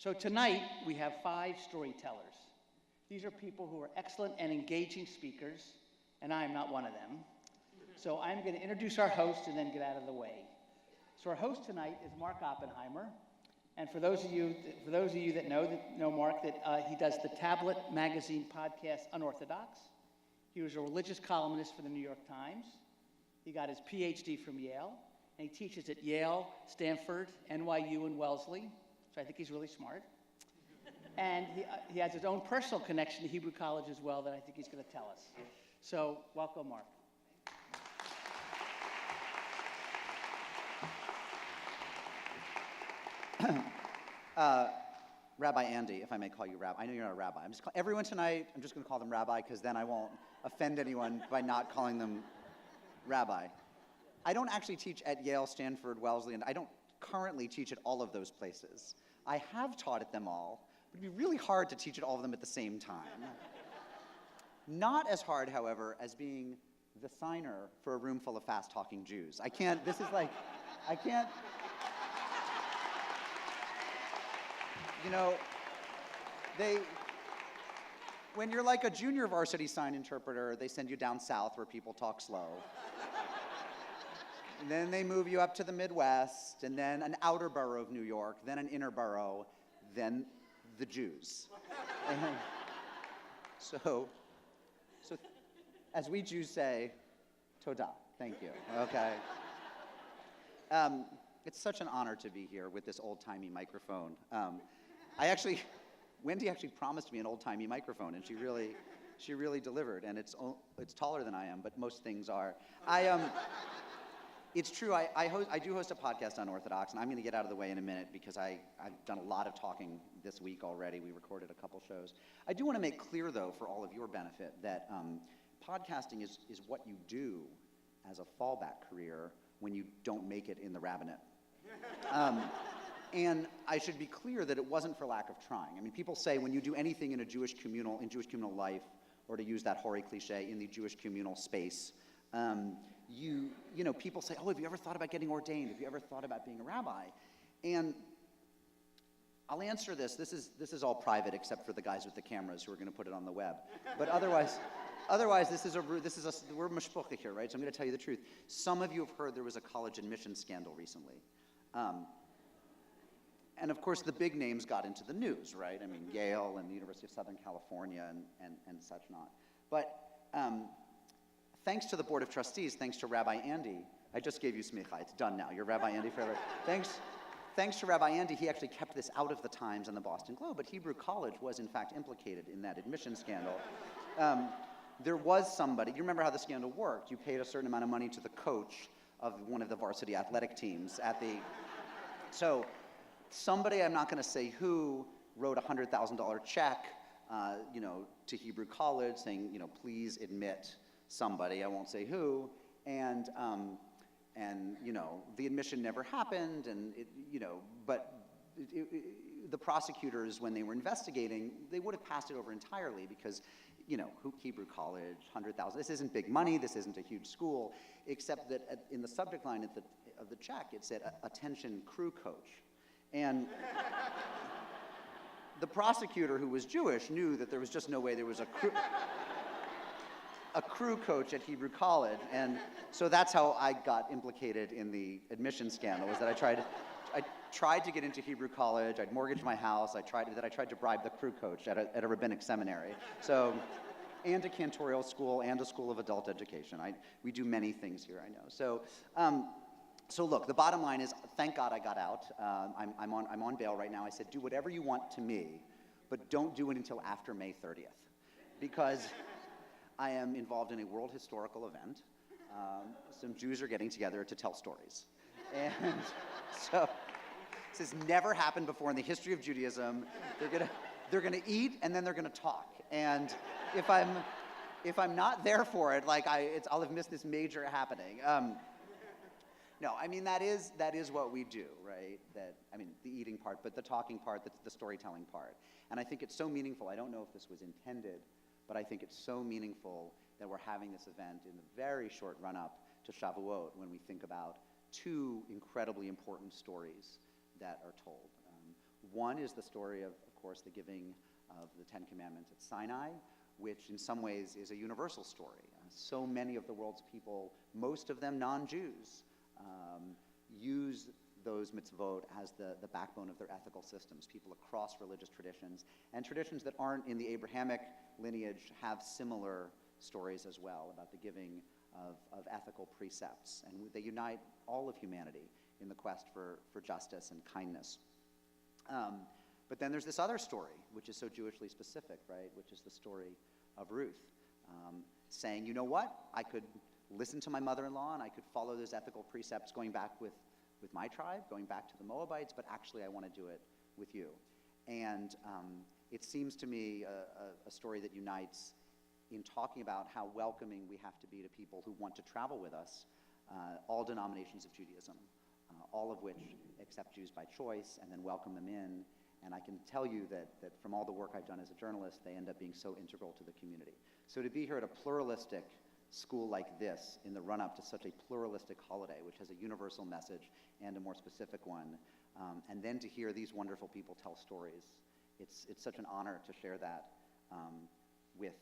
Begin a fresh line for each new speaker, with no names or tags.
So tonight, we have 5 storytellers. These are people who are excellent and engaging speakers, and I am not one of them. So I'm going to introduce our host and then get out of the way. So our host tonight is Mark Oppenheimer, and for those of you that know Mark, that he does the tablet magazine podcast Unorthodox. He was a religious columnist for the New York Times. He got his PhD from Yale, and he teaches at Yale, Stanford, NYU, and Wellesley. So I think he's really smart. And he has his own personal connection to Hebrew College as well that I think he's going to tell us. So welcome, Mark.
Rabbi Andy, if I may call you Rabbi. I know you're not a rabbi. Everyone tonight, I'm just going to call them Rabbi because then I won't offend anyone by not calling them Rabbi. I don't actually teach at Yale, Stanford, Wellesley, and I don't currently teach at all of those places. I have taught at them all, but it'd be really hard to teach at all of them at the same time. Not as hard, however, as being the signer for a room full of fast-talking Jews. I can't, you know, when you're like a junior varsity sign interpreter, they send you down south where people talk slow. And then they move you up to the Midwest, and then an outer borough of New York, then an inner borough, then the Jews. And so as we Jews say, Toda, thank you, okay. It's such an honor to be here with this old-timey microphone. Wendy actually promised me an old-timey microphone, and she really delivered, and it's taller than I am, but most things are. It's true, I do host a podcast on Unorthodox, and I'm going to get out of the way in a minute because I've done a lot of talking this week already. We recorded a couple shows. I do want to make clear, though, for all of your benefit, that podcasting is what you do as a fallback career when you don't make it in the rabbinate. And I should be clear that it wasn't for lack of trying. I mean, people say when you do anything in Jewish communal life, or to use that hoary cliche, in the Jewish communal space, you know, people say, oh, have you ever thought about getting ordained? Have you ever thought about being a rabbi? And I'll answer this. This is all private except for the guys with the cameras who are going to put it on the web. But otherwise, we're mishpucha here, right? So I'm going to tell you the truth. Some of you have heard there was a college admissions scandal recently. And of course, the big names got into the news, right? I mean, Yale and the University of Southern California and such not. But thanks to the Board of Trustees, thanks to Rabbi Andy, I just gave you smicha, it's done now, you're Rabbi Andy forever. Thanks to Rabbi Andy, he actually kept this out of the Times and the Boston Globe, but Hebrew College was in fact implicated in that admission scandal. There was somebody, you remember how the scandal worked, you paid a certain amount of money to the coach of one of the varsity athletic teams so somebody, I'm not gonna say who, wrote a $100,000 check, you know, to Hebrew College saying, you know, please admit somebody, I won't say who, and you know, the admission never happened, and you know, but the prosecutors, when they were investigating, they would have passed it over entirely because, you know, Hebrew College, 100,000. This isn't big money. This isn't a huge school, except that in the subject line of the check, it said "Attention, crew coach," and the prosecutor, who was Jewish, knew that there was just no way there was a crew coach at Hebrew College, and so that's how I got implicated in the admission scandal. Was that I tried to get into Hebrew College. I'd mortgaged my house. I tried to bribe the crew coach at a rabbinic seminary. So, and a cantorial school and a school of adult education. We do many things here, I know. So look, the bottom line is, thank God I got out. I'm on bail right now. I said, do whatever you want to me, but don't do it until after May 30th, because I am involved in a world historical event. Some Jews are getting together to tell stories. And so this has never happened before in the history of Judaism. They're gonna eat and then they're gonna talk. And if I'm not there for it, like I'll have missed this major happening. No, I mean, that is what we do, right? The eating part, but the talking part, the storytelling part. And I think it's so meaningful. I don't know if this was intended, but I think it's so meaningful that we're having this event in the very short run-up to Shavuot when we think about 2 incredibly important stories that are told. One is the story of course, the giving of the Ten Commandments at Sinai, which in some ways is a universal story. So many of the world's people, most of them non-Jews, use those mitzvot as the backbone of their ethical systems. People across religious traditions, and traditions that aren't in the Abrahamic lineage have similar stories as well about the giving of ethical precepts. And they unite all of humanity in the quest for justice and kindness. But then there's this other story, which is so Jewishly specific, right? Which is the story of Ruth, saying, you know what? I could listen to my mother-in-law and I could follow those ethical precepts going back with my tribe, going back to the Moabites, but actually I want to do it with you. And it seems to me a story that unites in talking about how welcoming we have to be to people who want to travel with us, all denominations of Judaism, all of which accept Jews by choice and then welcome them in. And I can tell you that from all the work I've done as a journalist, they end up being so integral to the community. So to be here at a pluralistic school like this in the run-up to such a pluralistic holiday, which has a universal message and a more specific one, and then to hear these wonderful people tell stories, it's such an honor to share that with